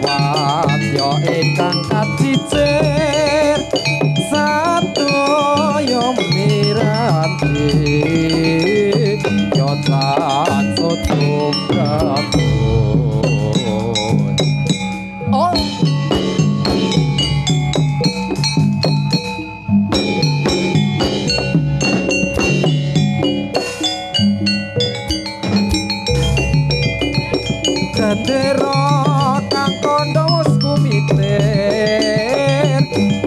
wadya ingkang kacicir sadaya miranti yo sakso tumrapun oh gendera kang kandha wis kumitir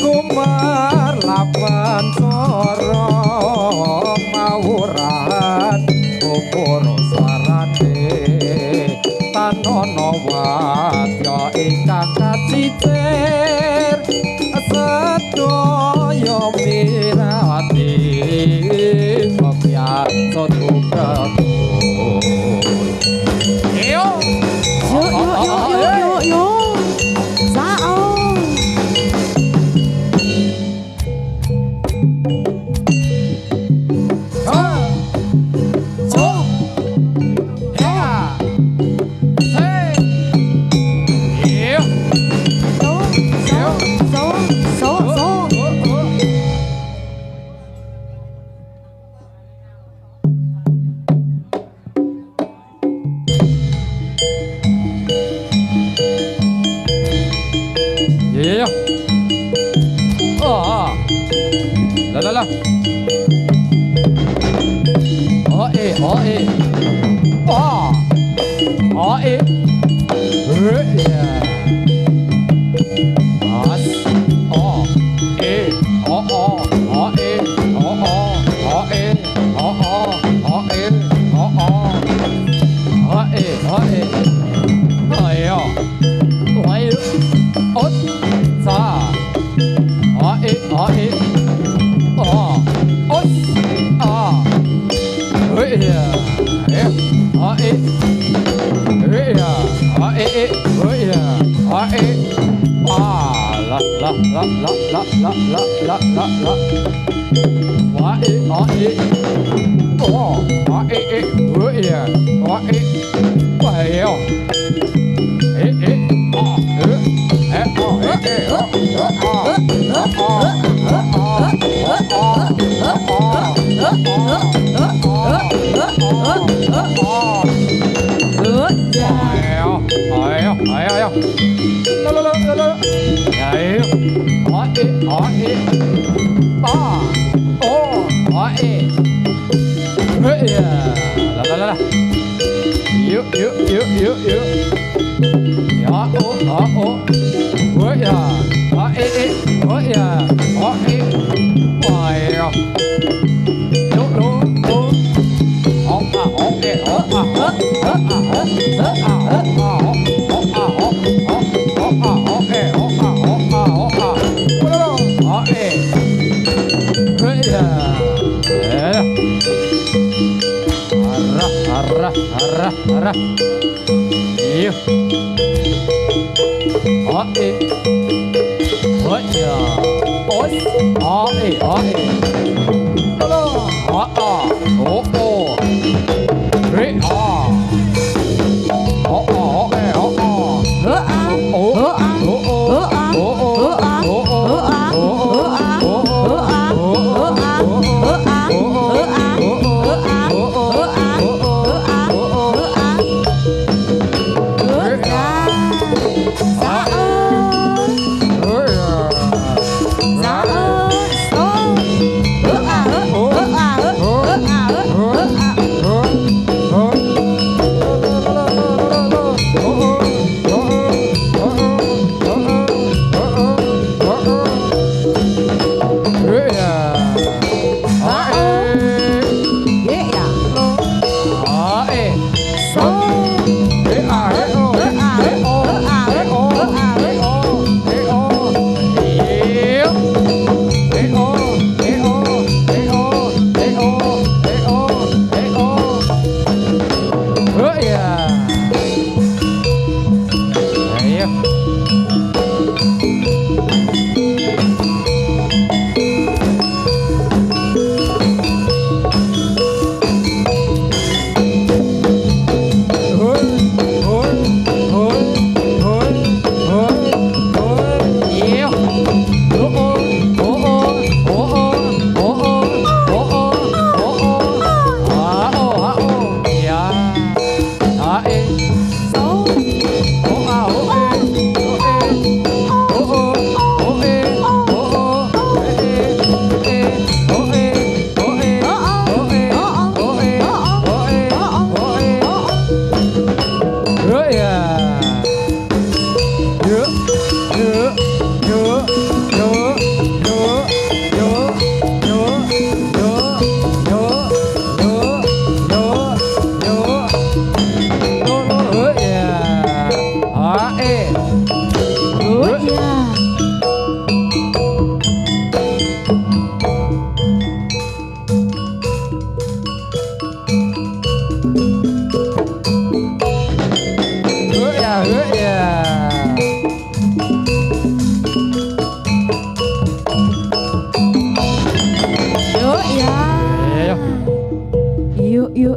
kumar lapan sora mawuran upara sarane tanana wadya ingkang kacicir sedaya mirati kopya tumrapun yo sao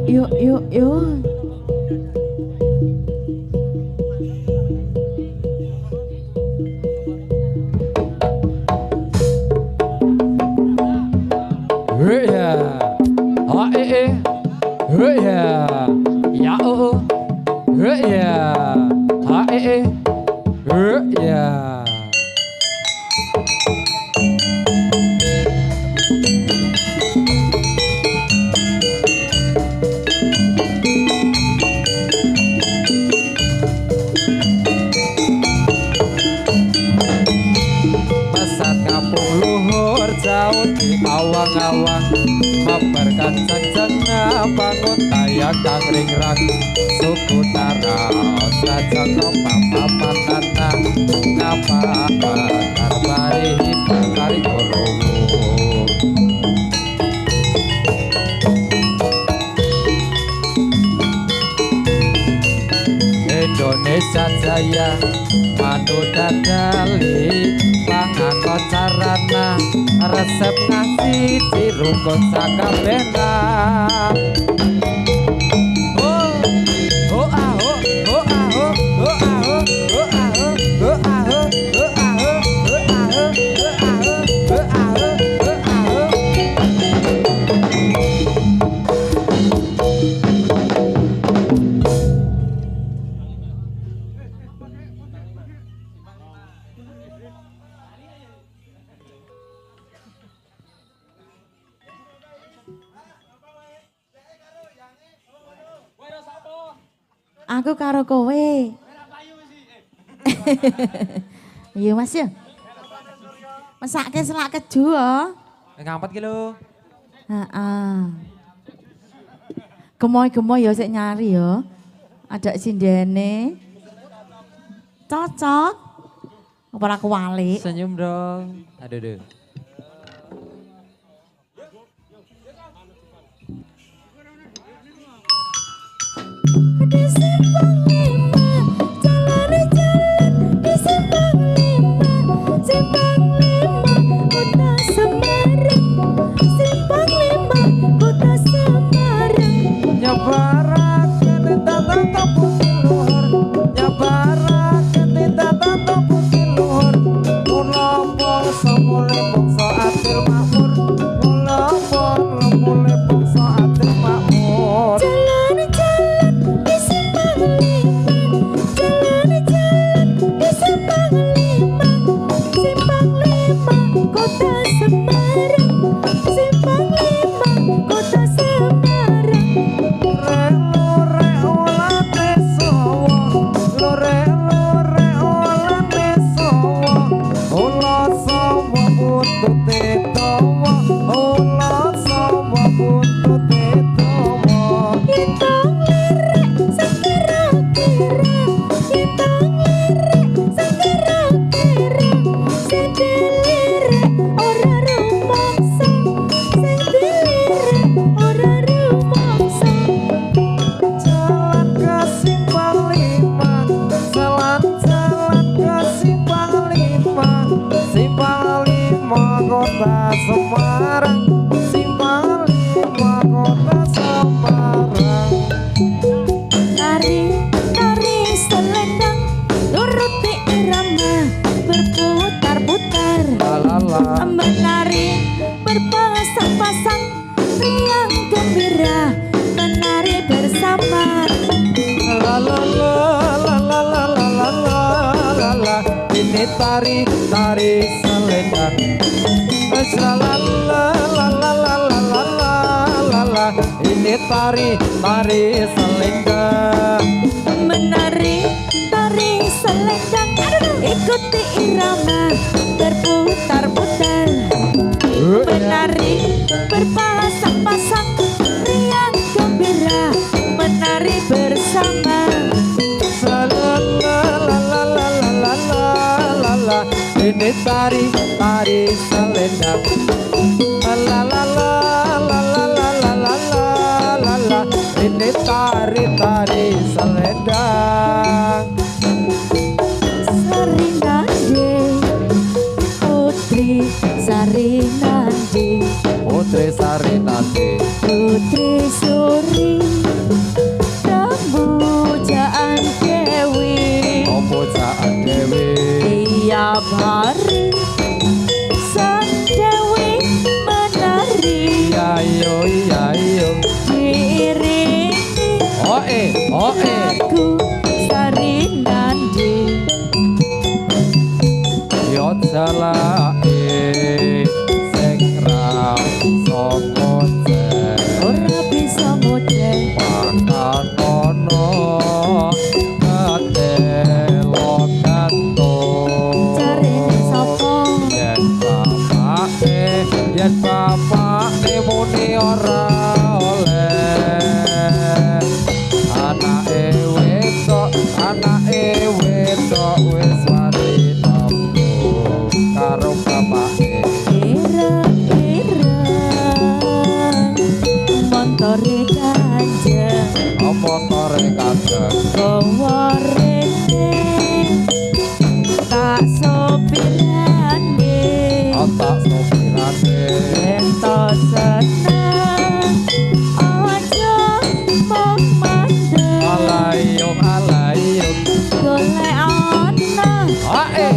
Yuk, yuk, yuk. Ya, ha ya, ya ya, ha ya. Pesat kampung luhur jauh di awang-awang mabar kancang jana bangun tayak kang ringrang suku tara sajana papa-papanana ngapa bakar bari bakari korowo Indonesia Jaya Madu dadali pangan kocarana resep nasi dirukun sakabehna oh oh ah oh oh ah oh oh ah oh oh ah oh oh ah oh oh ah oh oh ah oh oh ah oh oh ah oh oh ah oh. Aku karo kowe. Iya Mas ya. Mesake selak keju ya. Ngampet ki lho. Heeh. Gemoy-gemoy ya sik nyari ya. Ada sindene. Cocok. Ora kuwalik. Senyum dong. Aduh duh. Di simpang lima, jalan di simpang lima, kota Semarang, simpang lima, kota Semarang. Nyabaraken tata bukti luhur, nyabaraken tata bukti luhur. Mula bangsa mulai bangsa adil makmur, mula mulai bangsa adil makmur. Semarang, simpang lima kota Semarang. Tari, tari selendang, turuti irama, berputar-putar. Lalala. Menari, berpasang-pasang, riang gembira, menari bersama. Lalala, lalala, lalala, lalala. Ini tari, tari selendang. Lalalalalalalalalala, ini tari, tari selendang. Menari, tari selendang, ikuti irama, berputar-putar. Menari, berpasang-pasang, riang gembira, menari bersama. Lalalalalalalalalala, ini tari, tari selendang. Lalalalalalalalalala, ini tari, tari selendang. Sarinande, Putri Sarinande, Putri Sarinande, Putri Suri. setiap hari sang dewi menari. Iya yo diiringi lagu Sari Nandi. yo jalake sing ra sapa Ora bisa model makan ono katelo kantung carine sapa yen bapake muni ora oleh anake wedok wis mati nampu karo bapake kira-kira montore kanjeng motore kadang bawa rene tak sopirane tak sopirane ento seneng aja mong mandeng alayo golek ana hae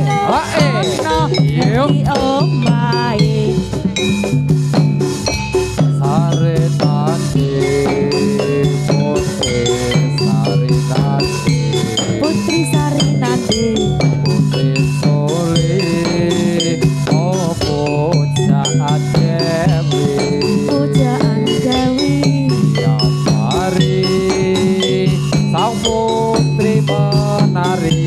yo di omahe sare tadi Putri Sari Nandi putri sore opo jaat dewi pujaan Dewi ya mari sang putri menari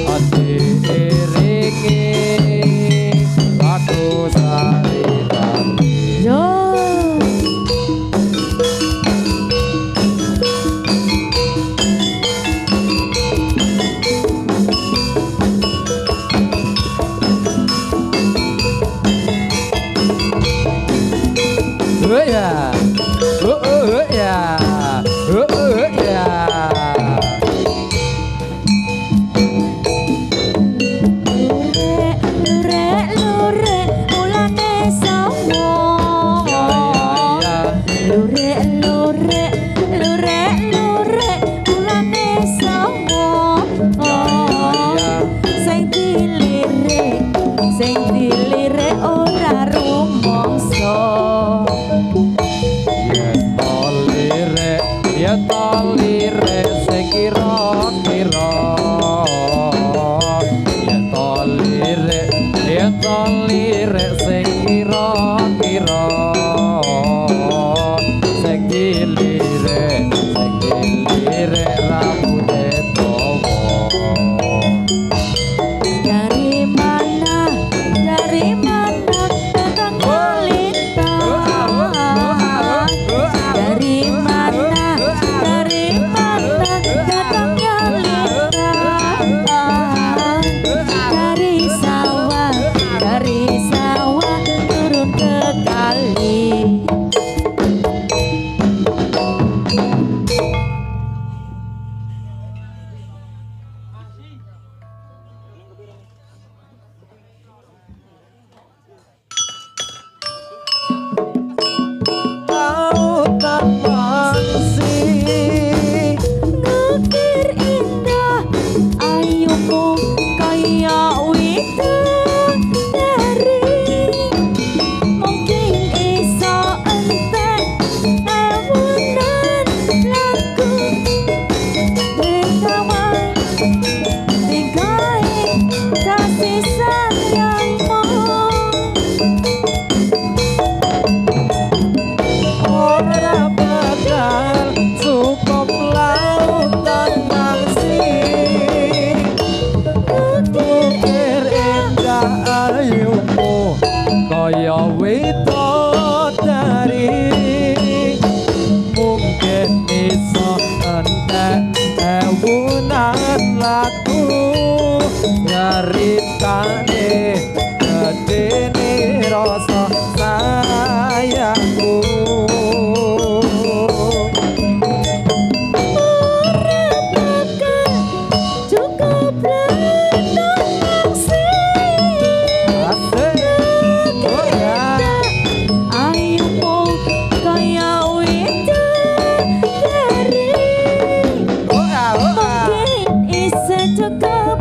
ati iringi lagu Sari Nandi. yo Ya, ya, ya. Lurek mulane sawo Lurek mulane sawo Sing dilirik ora rumangsa Yen tolire sing kira-kira yen tolire sing kira-kira sing dilirik rambute dawa dari mana datang Lita dari mana datangnya Lita dari sawah turun ke kali lautan masih ngukir indah ayumu kaya widadari mungkin iso entek ewunan lagu rekaman tingkai kasih sayangmu ora bakal cukup lautan masih ukir indah ayumu kaya widadari mungkin iso entek ewunan lagu nyaritane gedene rasa sayangku cukup renang sih asik oh ya ayumu kaya widadari oh ya mungkin isa cukup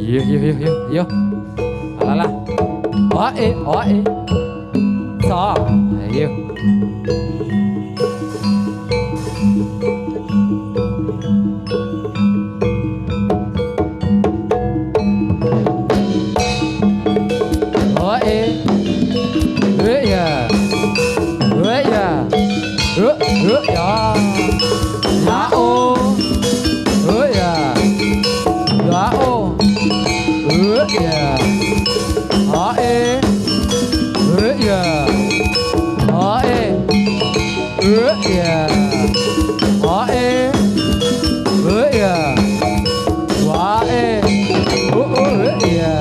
Yo. Alah. Oe. So, ayo. Oe. Ya. Ya. Lao. Ya. Lao. Ya. Ae. Ya. Ae. Ya. Ae. Ya. Wae. Ya.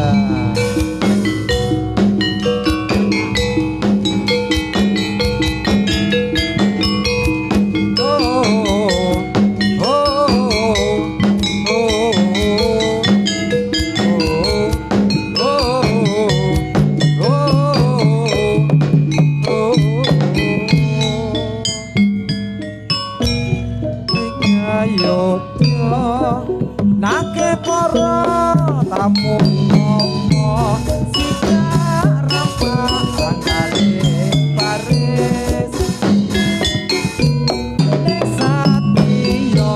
Nake para tamu ngomong sika rampah kali Paris Satyo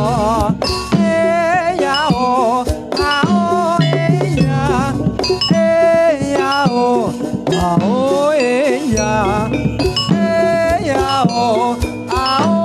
yao ao ya yao ao ya yao ao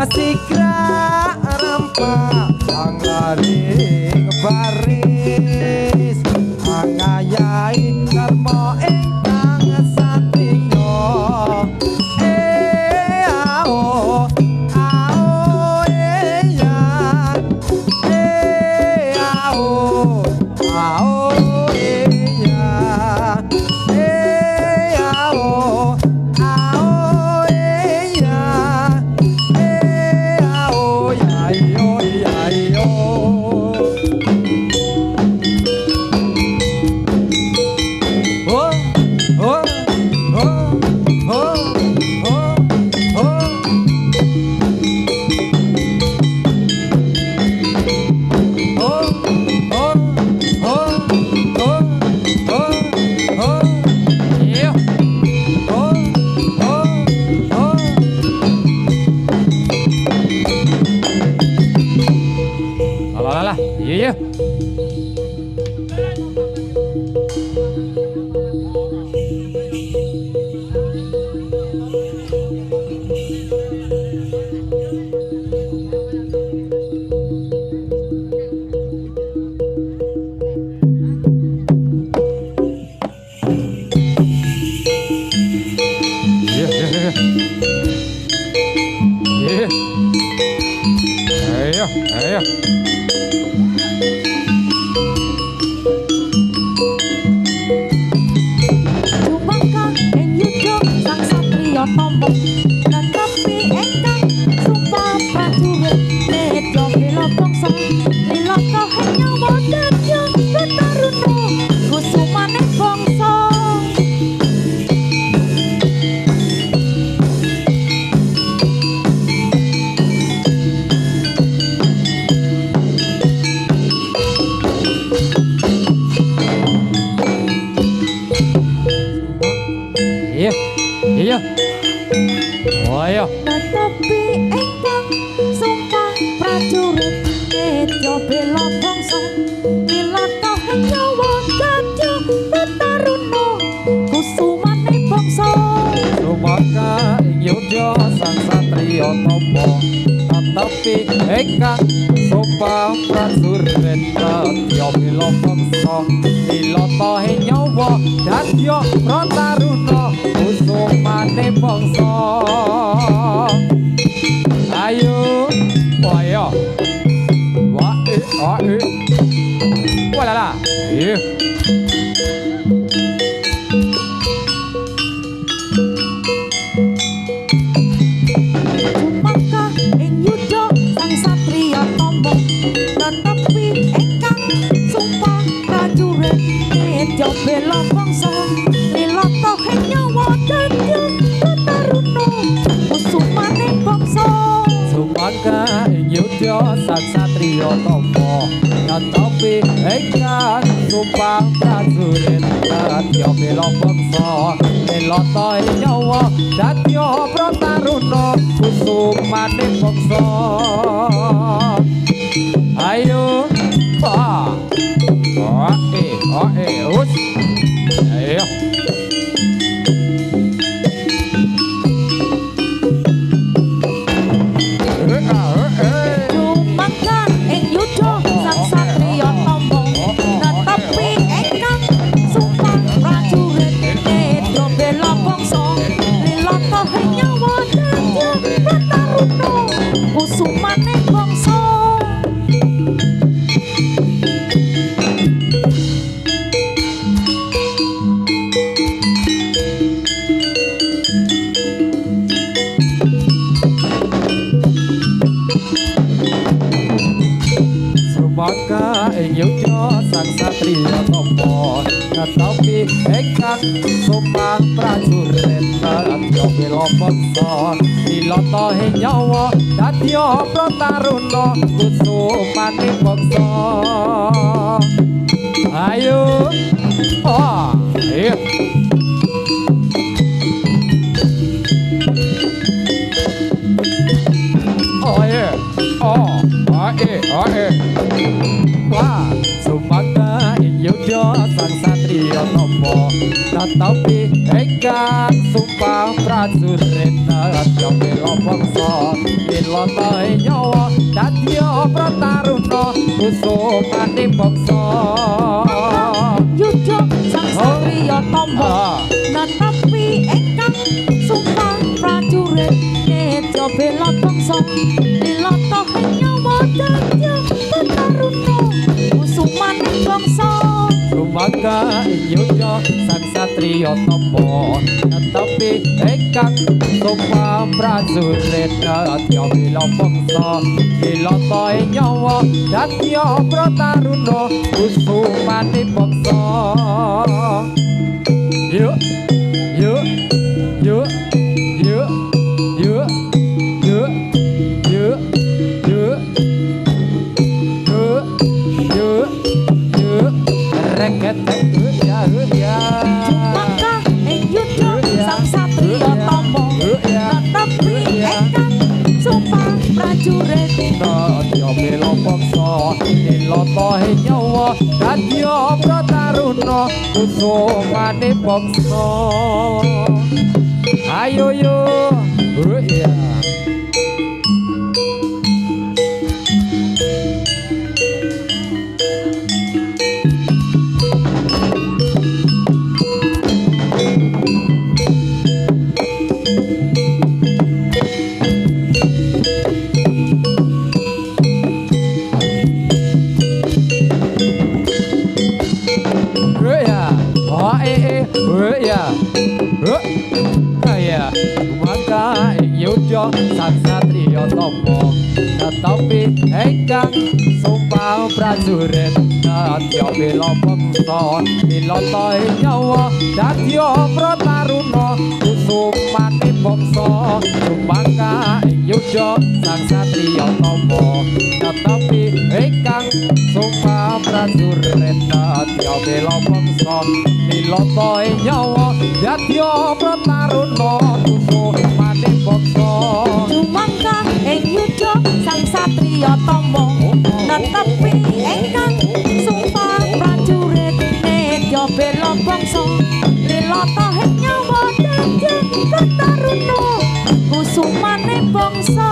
Sikra rampa anglaring baris angayai karma ingkang satriya ao ya ao ya Iya. Ayo. Jumangka ing yuda sang satriya tampa tetapi engkang sumpah prajurit nedya bela bangsa lilaka ing nyawa dadya ketaruna kusumane bangsa bela bangsa milata nyawa dadya tetaruna kusumane bangsa sumaka ing yudha sang satriya tama tetapi ingkang sumpah prajurit dadya bela bangsa milata ing nyawa dadya prataruna kusumane bangsa ayo ayo walala Sumaka ing yudha sang satriya tama tetapi ingkang sumpah prajurit nedya bela bangsa lilata ing nyawa dadya tetaruna kusumane bangsa sumangga ing yudha sang satriya tama tetapi ingkang sumpah prajurit dadya bela bangsa lilata ing nyawa dadya prataruna kusumane bangsa ayo us ayo Sumangga ing yudha sang satriya tama tetapi ingkang sumpah prajurit nedya bela bangsa lilata ing nyawa dadya prataruna kusumane bangsa sumangga ing yudha sang satriya tama tetapi ingkang sumpah prajurit dadya bela bangsa lilata ing nyawa dadya prataruna kusumane bangsa ayo ayo wah sumangga ing yudha sang satriya tama tetapi ingkang sumpah prajurit dadya bela bangsa lilata ing nyawa dadya prataruna kusumane bangsa yudha sang satriya tama tetapi ingkang sumpah prajurit nedya bela bangsa lilata ing nyawa dadya tetaruna kusumane bangsa sumangga ing yudha sang satriya tama tetapi ingkang sumpah prajurit dadya bela bangsa lilata ing nyawa dadya prataruna kusumane bangsa yuk yuk yuk yuk yuk yuk yuk yuk yuk yuk reket ya Sumangga ing yudha sang satriya tama tetapi ingkang sumpah prajurit dadya bela bangsa lilata ing nyawa dadya prataruna kusumane bangsa ayo yo ya sumangga ing yudha sang satriya tama tetapi ingkang sumpah prajurit dadya bela bangsa lilata ing nyawa dadya prataruna kusumane bangsa sumangga ing yudha sang satriya tama tetapi ingkang sumpah prajurit dadya bela bangsa lilata ing nyawa dadya prataruna kusumane bangsa Sumangga ing yudha sang satriya tama tetapi Engkang sumpah prajurit nedya bela bangsa lila tahing nyawa dadi ketaruna kusumane bangsa.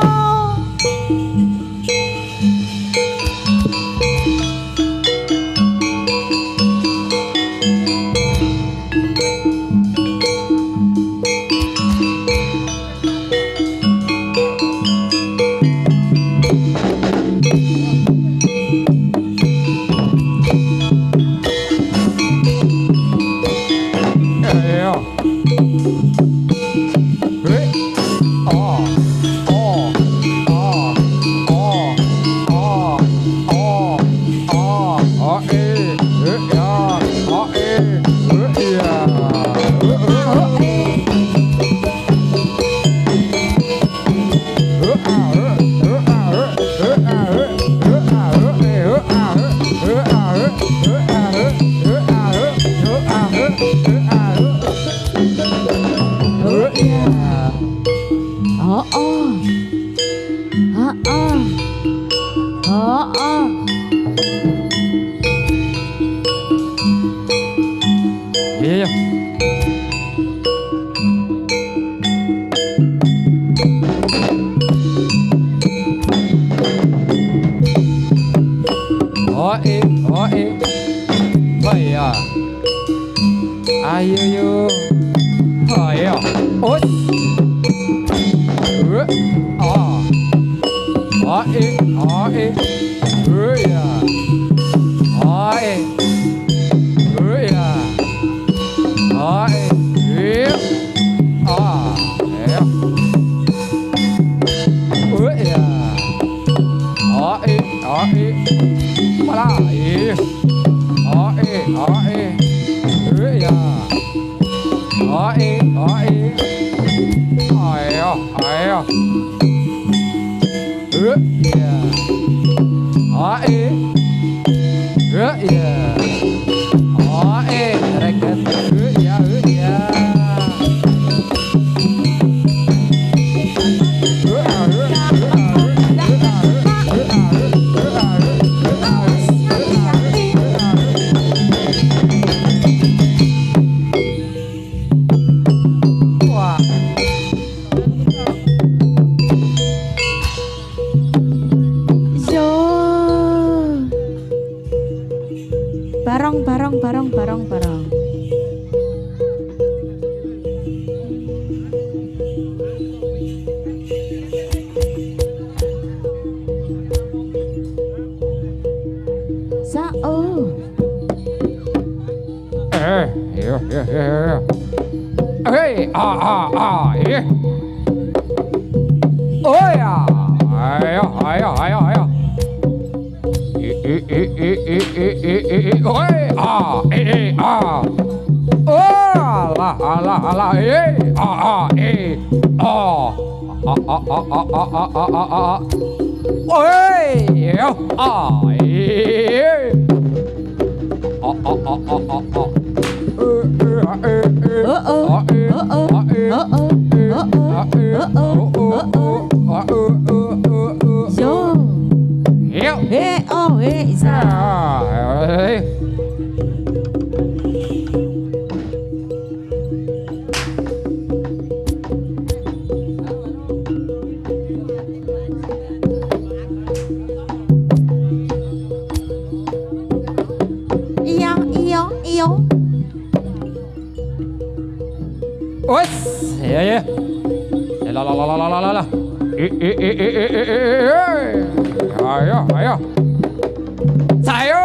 Ayo yo, ayo, os, barong. Sao. Iya. Hei, iya. Oh ya, ayo. Iyo. Wes, ya. La. Ayo. Sayo.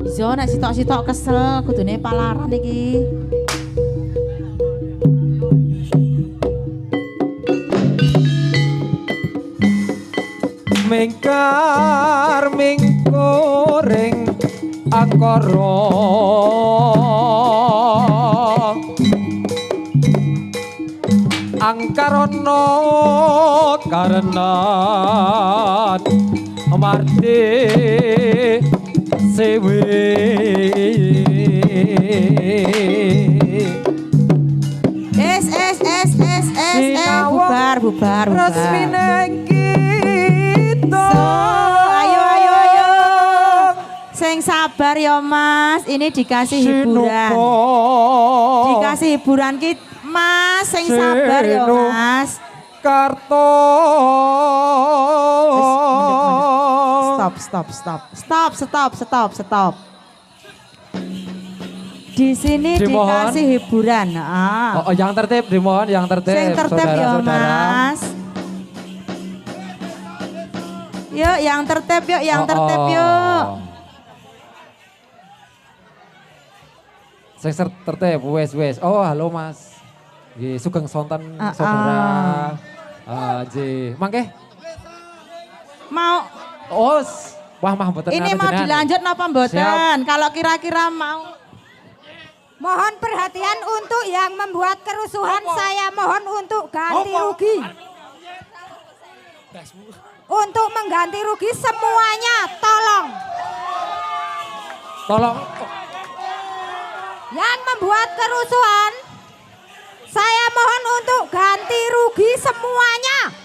Iso nek sitok-sitok kesel kudune palaran iki. mingkar mingkuring angkara angkarana karenan marti sewe bubar resmine kita ayo sing sabar ya Mas, ini dikasih hiburan Mas, sing sabar ya Mas. Karto stop. Di sini dimohon. dikasih hiburan. Oh, yang tertib dimohon, yang tertib. Sing tertib ya Mas. Yuk, yang tertib yuk. Sing tertib, wes. Oh, halo Mas. Nggih, sugeng sonten saudara. Nggih, mangke. Mau wah mah mboten. Ini mau dilanjut napa mboten? Kalau kira-kira mau. Mohon perhatian untuk yang membuat kerusuhan, saya mohon untuk ganti rugi. Untuk mengganti rugi semuanya, tolong. Yang membuat kerusuhan, saya mohon untuk ganti rugi semuanya.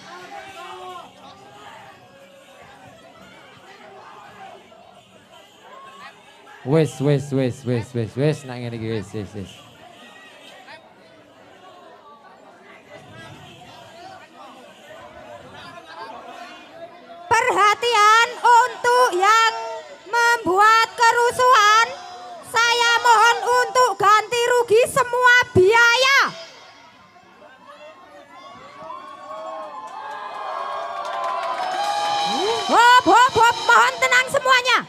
Wes, nak ngene iki wes. Perhatian untuk yang membuat kerusuhan, saya mohon untuk ganti rugi semua biaya. Hop, mohon tenang semuanya.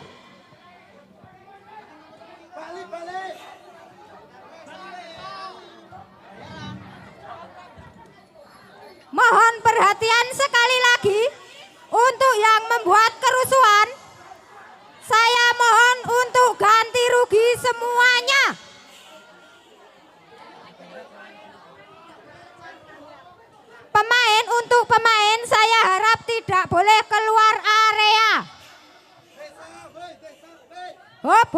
Mohon perhatian sekali lagi untuk yang membuat kerusuhan. Saya mohon untuk ganti rugi semuanya. Untuk pemain saya harap tidak boleh keluar area. Hop.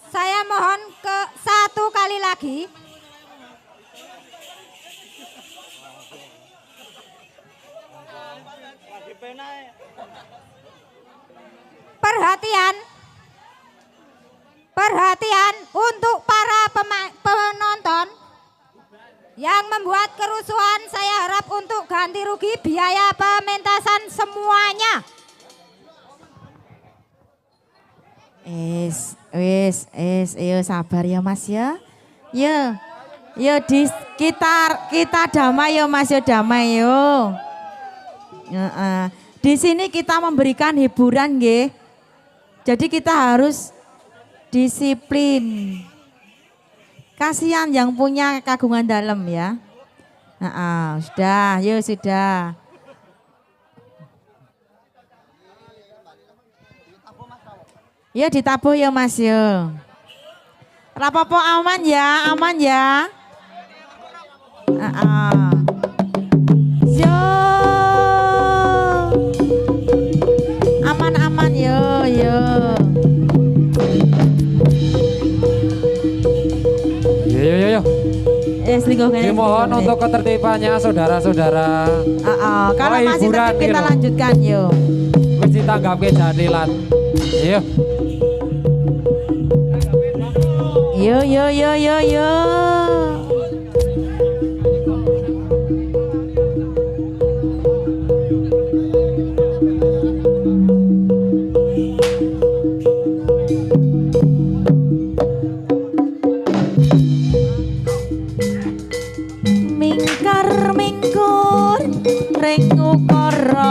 Saya mohon ke satu kali lagi. Perhatian untuk para penonton yang membuat kerusuhan, saya harap untuk ganti rugi biaya pementasan semuanya. Yo sabar ya Mas ya. Yo kita damai yo Mas yo damai yo. Di sini kita memberikan hiburan nggih. Jadi kita harus disiplin. Kasihan yang punya kagungan dalam ya. Sudah. Ya ditabuh ya Mas ya. Rapopo aman ya. Yo. Aman yo. Yo. Dimohon untuk ketertibannya saudara-saudara. Kalau masih tertib kita lanjutkan yo. Wis ditanggapke jadilan. Yo. Mingkar mingkur ring ukara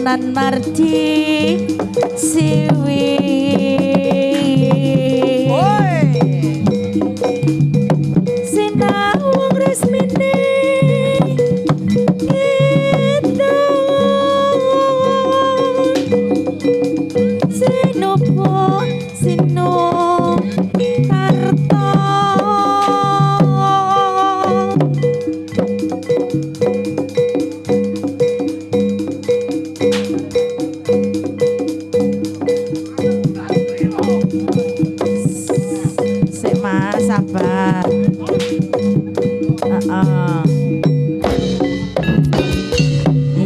nan mardi siwi sinawang resmine itu sinopo sino karto sabar.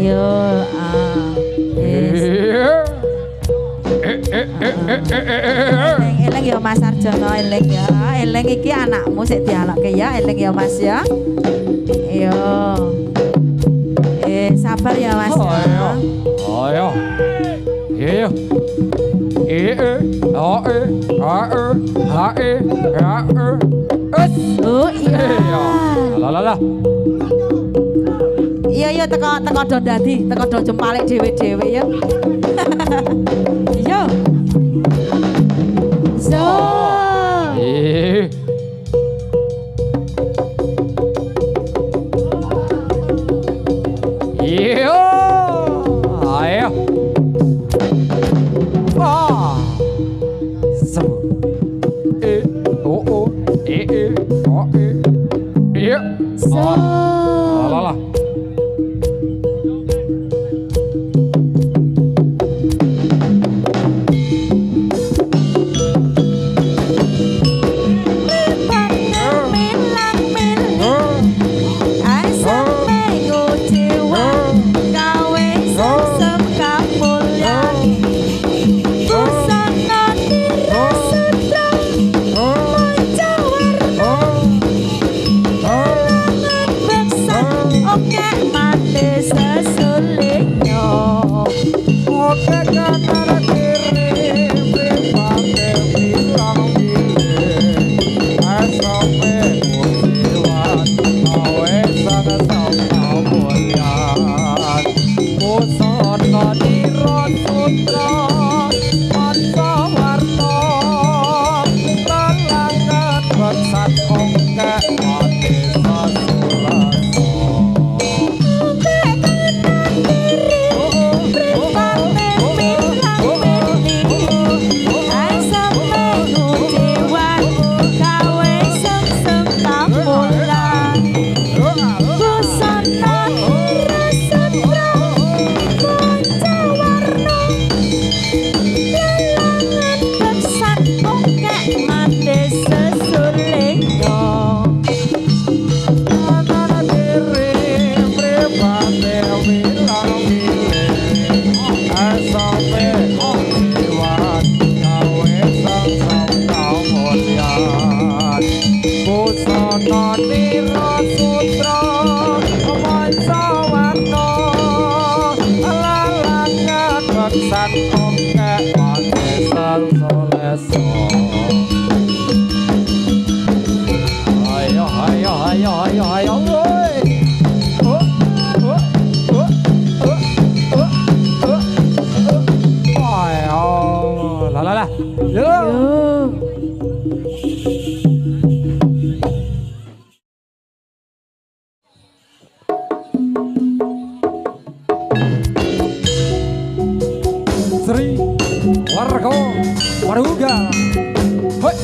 Yo, eleng ya Mas Arjono, eleng ya. Eleng iki anakmu sik dialokke ya, eleng ya Mas ya. Yo. Sabar ya Mas. Ayo. Iya. Oh iya. Lah. Iya teko do dadi, teko do jempalik dhewe-dhewe ya. Yo. So. Iya. Ayo. Lah. Sri Warga Waruga. Hoi.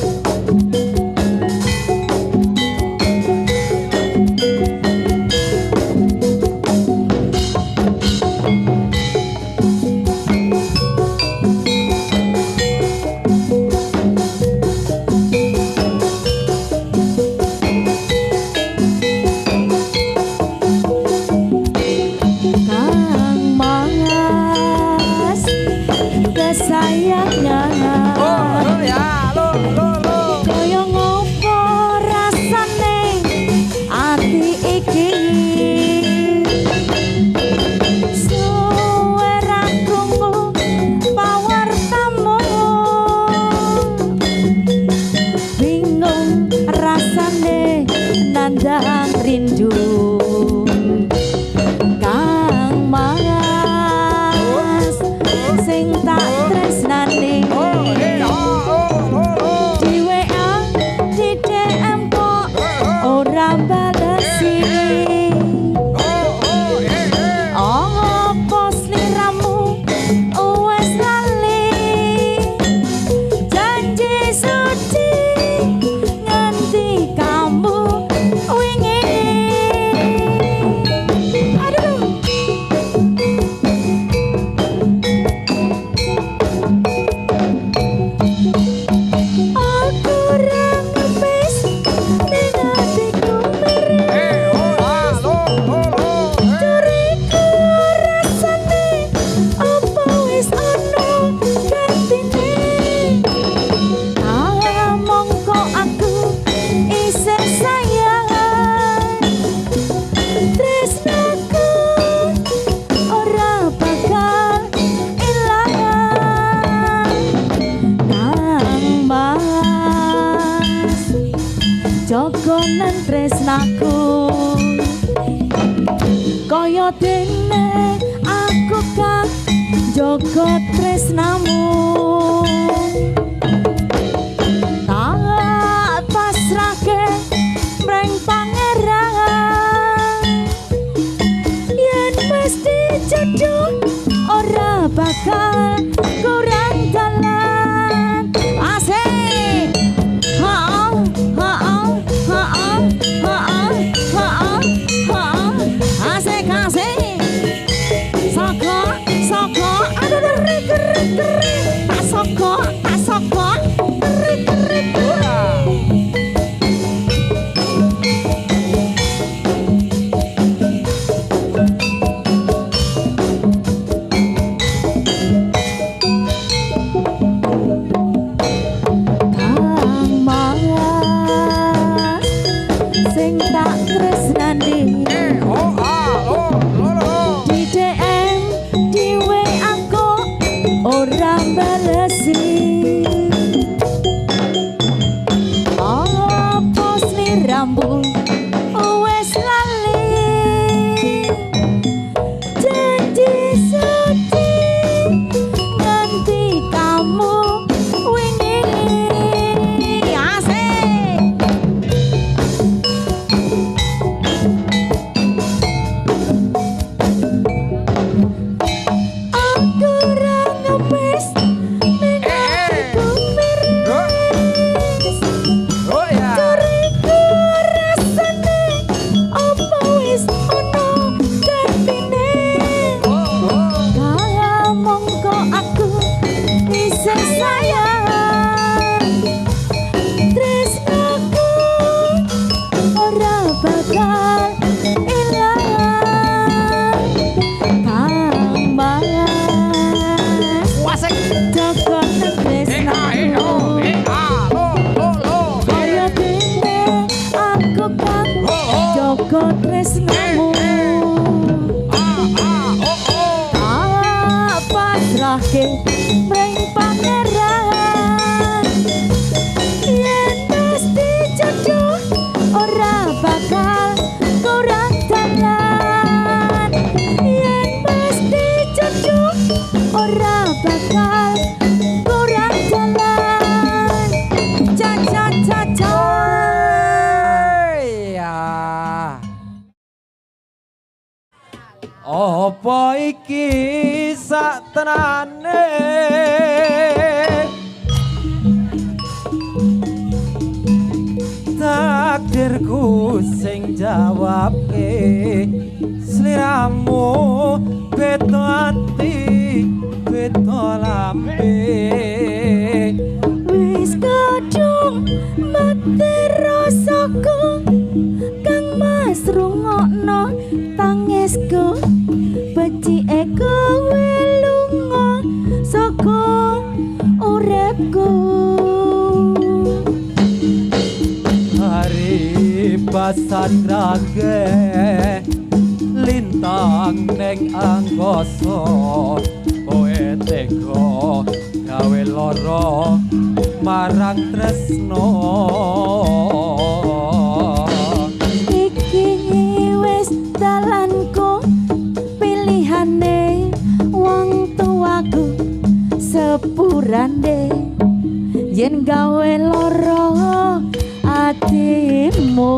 Sayangnya Oh, ya, lo. jogonen tresnaku kaya dene aku kang jogo tresnamu tak pasrahke mreng pangeran yen mesti jodoh ora bakal kurang dalan asik asik asik soko aduh gerik tak soko gerik mreng pangeran yen mesti jodoh ora bakal kurang dalan yen mesti jodoh ora bakal kurang dalan ca ya apa iki sak tenane takdirku sing jawabke sliramu beto ati beto lambe wis kadung mati rasaku kang mas rungokno tangisku becike kowe lunga saka uripku hari basan rage lintang neng angkasa kowe tega gawe lara marang tresno iki wis dalanku pilihane wong tuaku sepurane yen gawe lara atimu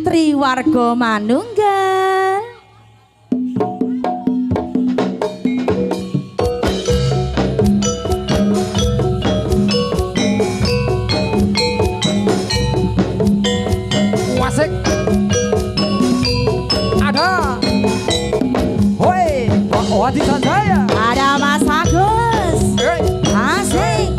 Triwarga Manunggal wasik ada hoi wadisan saya ada Mas Agus asik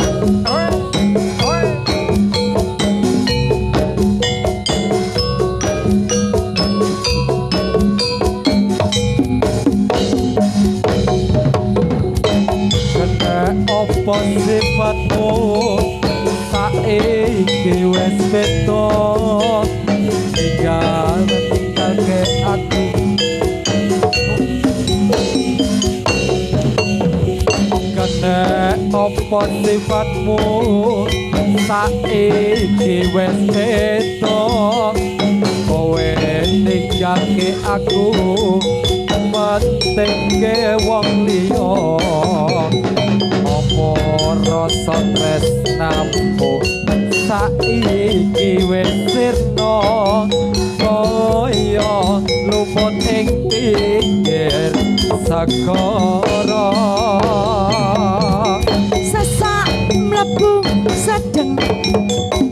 opo sifatmu saiki wis beda tinggalke aku kene Apa sifatmu saiki wis ketok kowe ninggalke aku mentingke wong liya apa rasa tresnamu saiki wis sirna kaya lumut ing pinggir segara sesak mlebu sedeng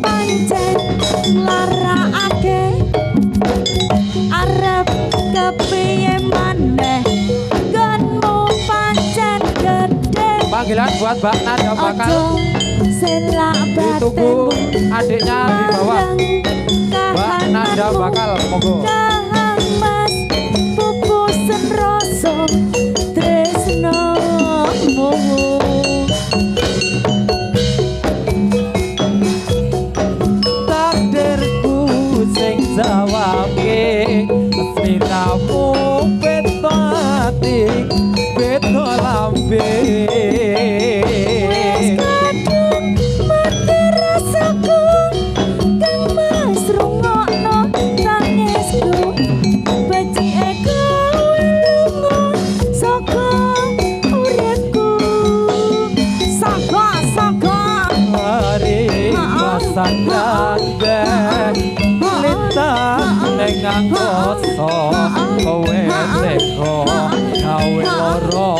pancen larakake arep kepiye maneh gonmu pancen gede panggilan buat Mbak Nada bakal selak ditunggu batin adiknya di bawah Mbak Nada bakal monggo kahang mas pupusen rasa tresnomu takdirku sing jawabke sliramu beda ati beda lambe wis kadung mati rasaku kang mas rungokno tangisku becike kowe lunga saka uripku saka hari pasan kandeng lintang ning angkasa kowe teko gawe lara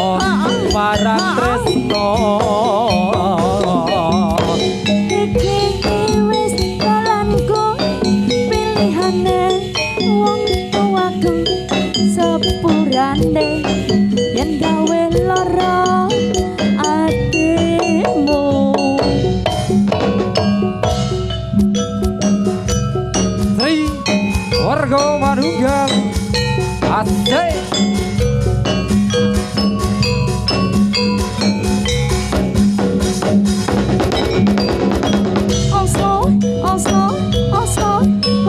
marang tresno iki wis dalanku pilihane wong tuaku sepurane yen gawe lara atimu Sri warga manunggal asik Oslo, Oslo, Oslo,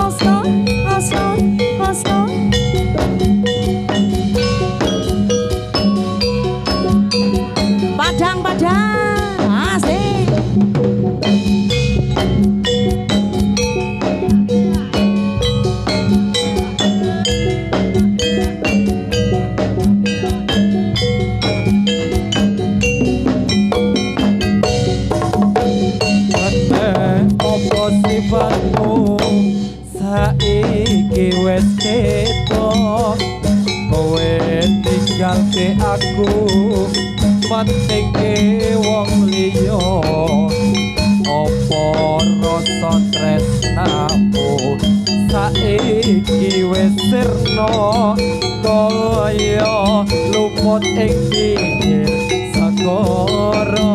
Oslo, Oslo, Oslo. Padang, asik. apa sifatmu saiki wis ketok kowe tinggalke aku mentingke wong liya apa rasa tresnamu saiki wis sirna kaya lumut ing pinggir segara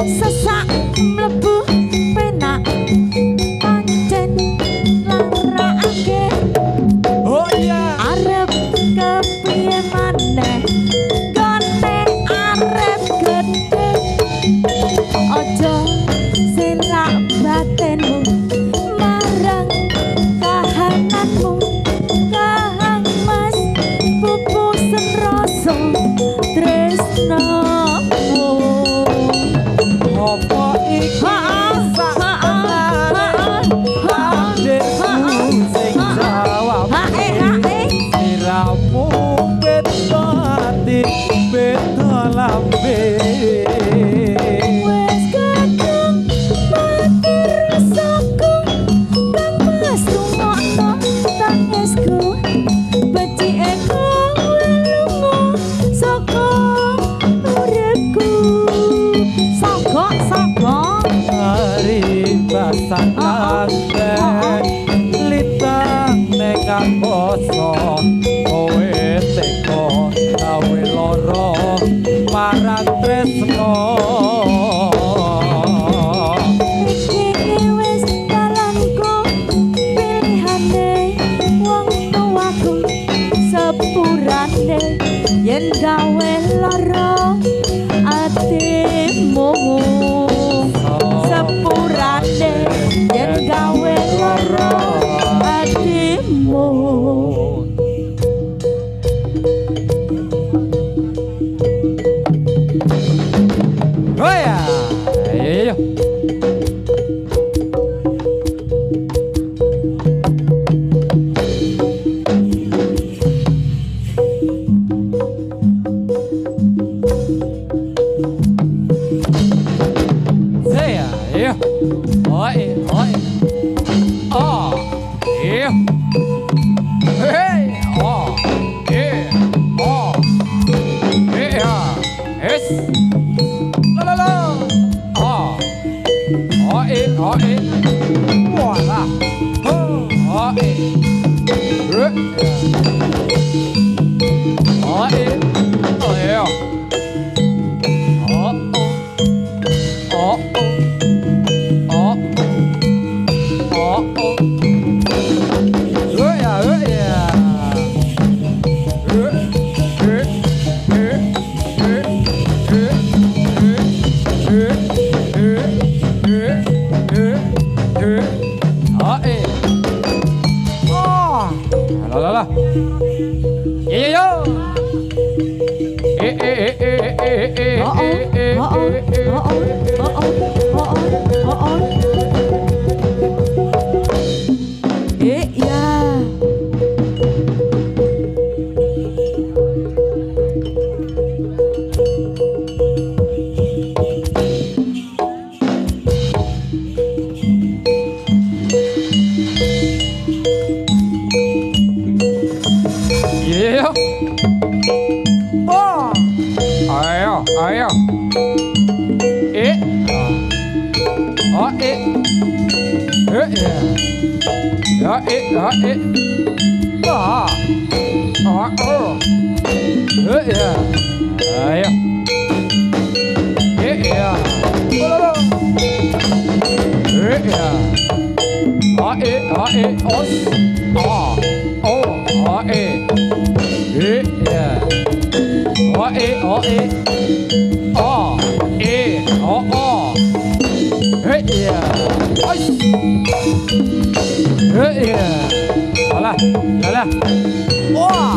Sesak mlebu penak pancen larakake oh iya arep kepiye maneh gone arep gedhe aja selak batinmu marang kahananmu kahang mas pupusen rasa tresnamu apa iki takdirku sing jawab siramu beda ati beda lambe wis kadung mati rasaku kang mas rungokno tangisku becike kowe lunga saka uripku saka hari basan kandeng litang ning angkasa kowe teko gawe lara marang tresno iki wis dalanku pilihane wong tuaku sepurane yen gawe lara atimu sepurane yen gawe lara atimu Ayo. Oh, ya. Ya, Ah. Oh. Ya. Ayo. Ya. Ya. Os. Oh. Ya. Iya. Iya. Alah. Wah,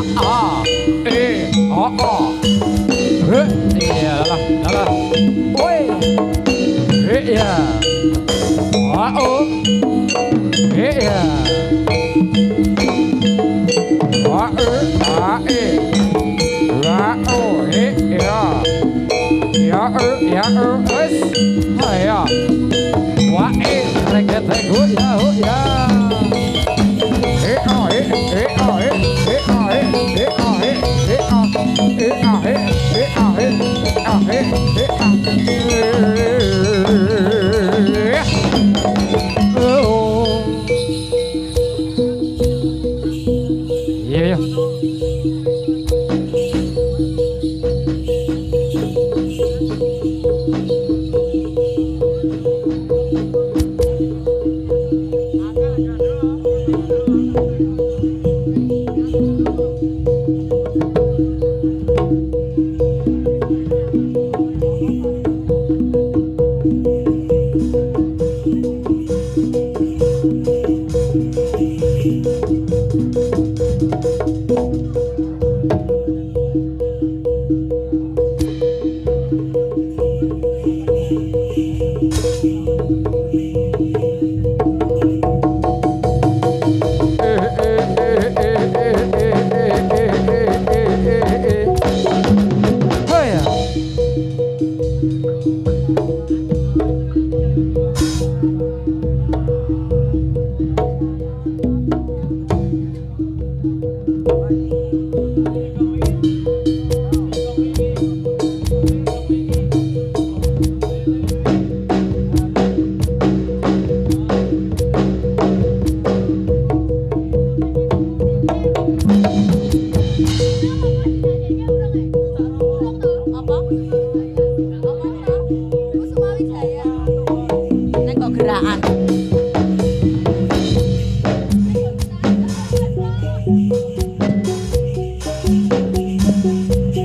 Iya, alah. Oi. Iya. Iya. Ya. Wah, reket ya.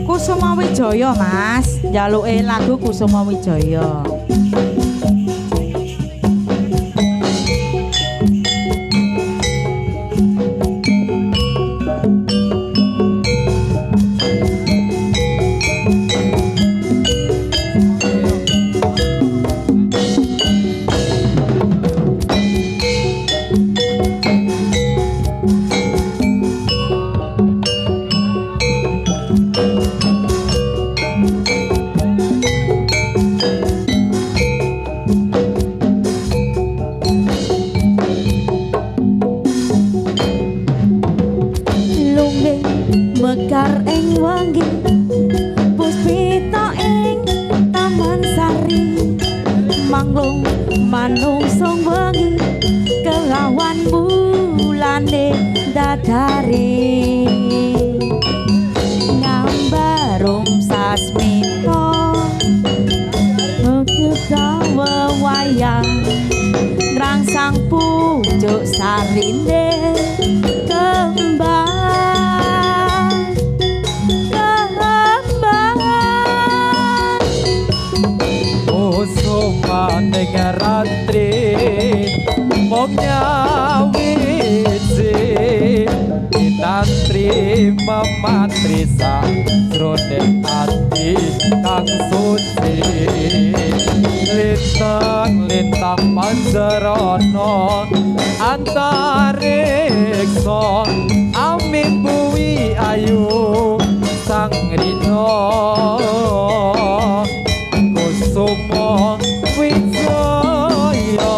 Kusuma Wijaya, Mas. Njaluke lagu Kusuma Wijaya. Mekar ing wangi puspita ing taman sari manglung manungsung wengi kelawan bulane dadari ngambarum sasmita kita wewayang rangsang pucuk sarinde kembang dengan rantri mong nyawisi ditantri mematri sak sroning ati kang suci lintang panjarana antariksa amin bumi ayu sang rina kusuma wijaya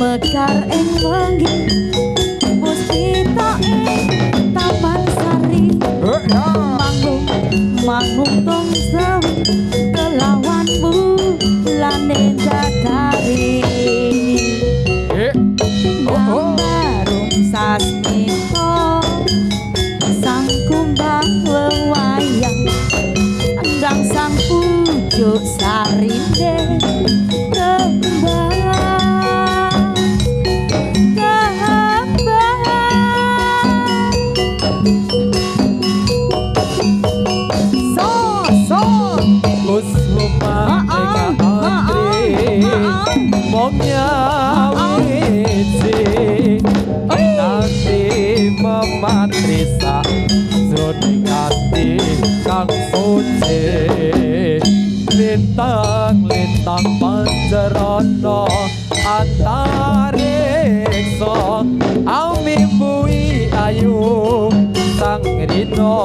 mekar ing wengi puspita ing taman sari manggung tong sewu kelawanmu lane dadari barum sasmito sang kumbang wewayang endang sang pucuk sarinde kembang nanti mematrisa jroning ati kang suci lintang panjarana antariksa amimbuhi ayu sang rina.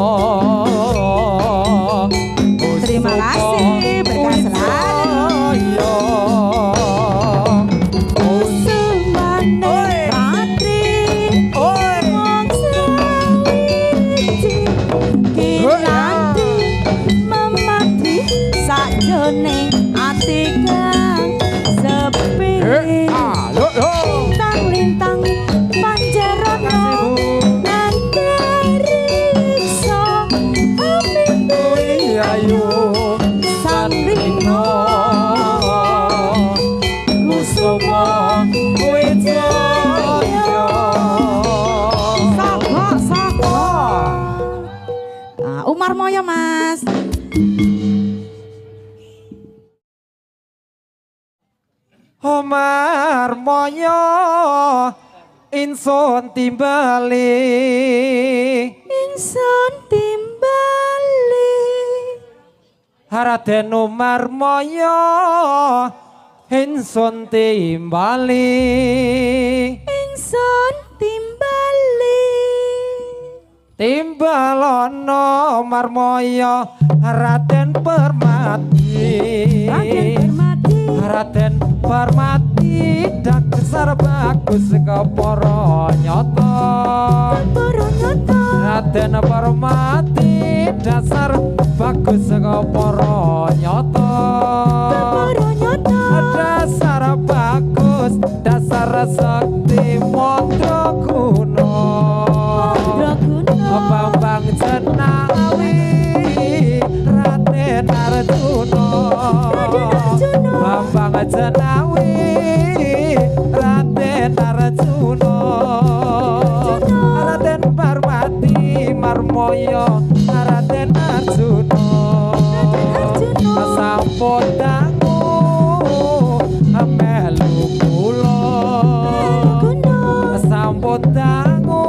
Terima kasih, berkah selalu. Lintang panjarana antariksa amimbuhi ayu sang rina kusuma wijaya. Sapa Umar Moyo Mas. Umar Moyo insun timbali Raden Umar Moyo insun timbali timbalono Umar Moyo Raden Permati Raden Permati dak besar bagus keporo nyoto Raden Permati dasar bagus keporo nyoto dasar bagus dasar sakti mondo kuno Bambang Jenawi Raden Arjuna Bambang Jenawi Raden Arjuna Raden Parwati Marmoyo Raden Arjuna sampun dangu melu kula sampun dangu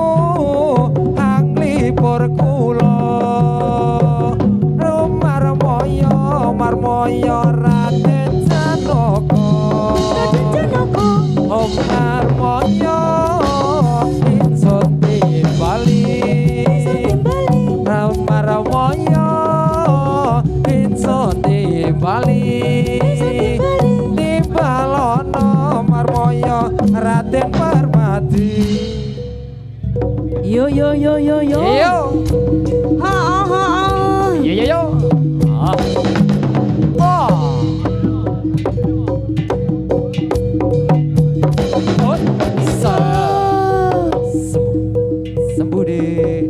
anglipur kula Marmoyo Raden Janaka Om Marmoyo insun timbali Marmoyo insun timbali timbalono Marmoyo Raden Permati. Yo yo yo yo yo ha ha yo yo yo sembuh deh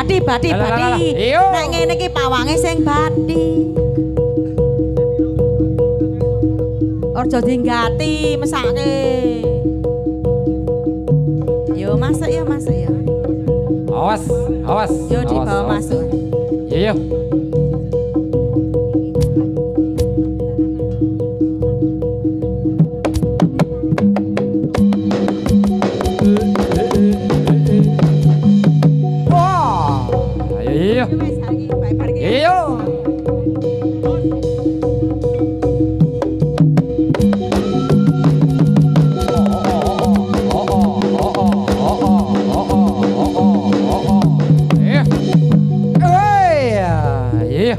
badi. Iyo. Nek ngene iki pawange sing badi. Ojo dinggati mesake. Yo masuk ya. Awas. Yo dibawa masuk. Iya. Wah, iya. Iya. Iya.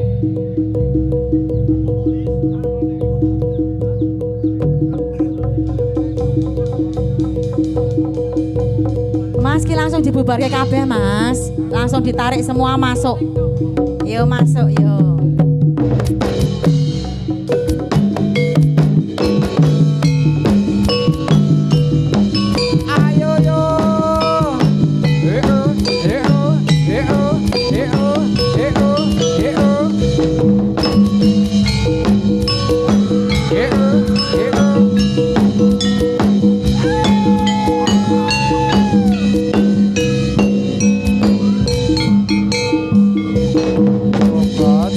Mas ki langsung dibubarke kabeh, Mas. Langsung ditarik semua masuk. Yo masuk yo. Ayo yo.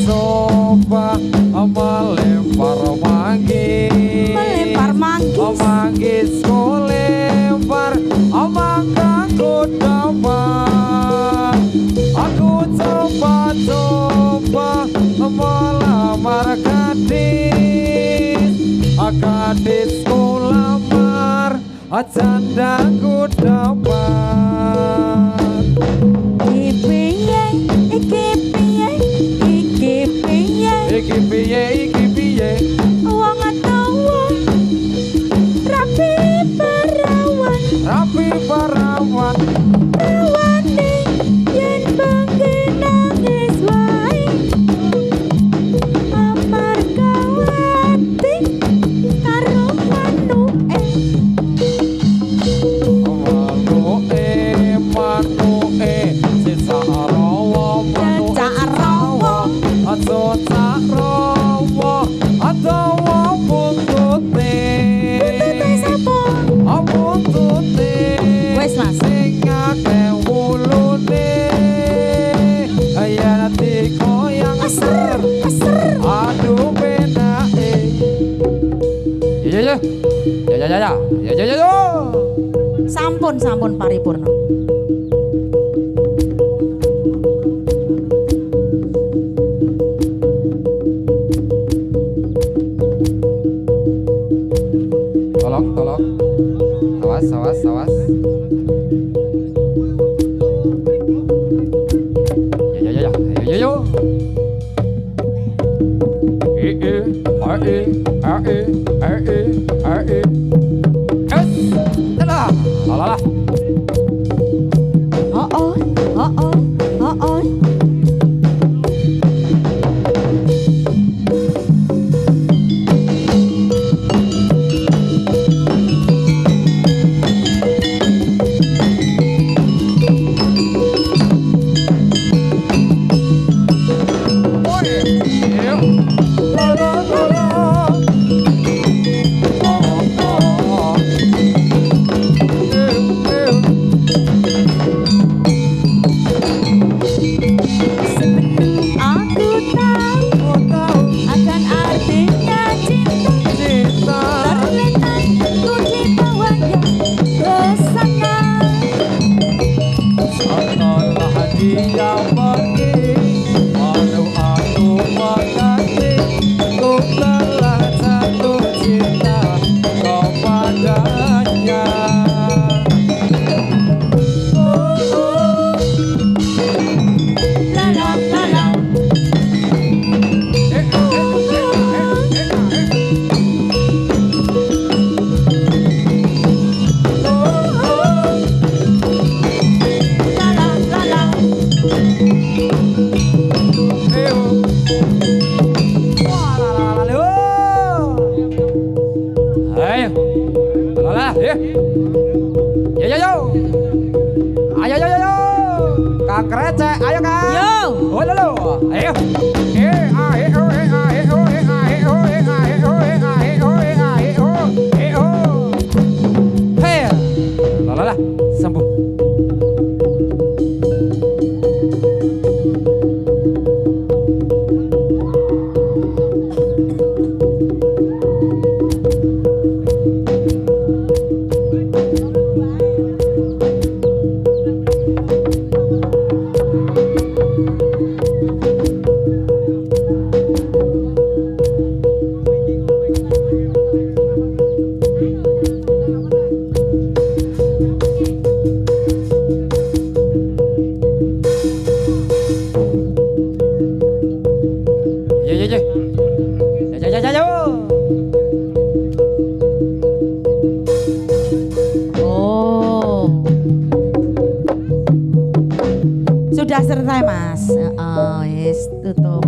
Coba melempar manggis. Melempar manggis. Manggis ku lempar, maka ku dapat. Aku coba melamar gadis. Gadis ku lamar, janda ku dapat. Iki piye Wong atawa rapi perawan rawane yen bengi nangis wae amar kawati karo manuke manuke sisa rawa cacak rawa cacak rawa atawa buntute sapa buntute wis Mas sing akeh wulune yen ati koyang aser aduh penake ya sampun paripurna tolong awas ya Alah. Oh. Aku tahu akan artinya cinta. Terletak ku di bawahnya ke sana. Setelah dia pergi, baru aku mengerti, ku telah jatuh cinta kepadanya. La la la la. Kang Krecek, ayo Kang. Yo. Oh lolo, ayo. Ayo, ayo, Hei, lala sembuh. Oh. Sudah selesai Mas. Oh, yes, tutup.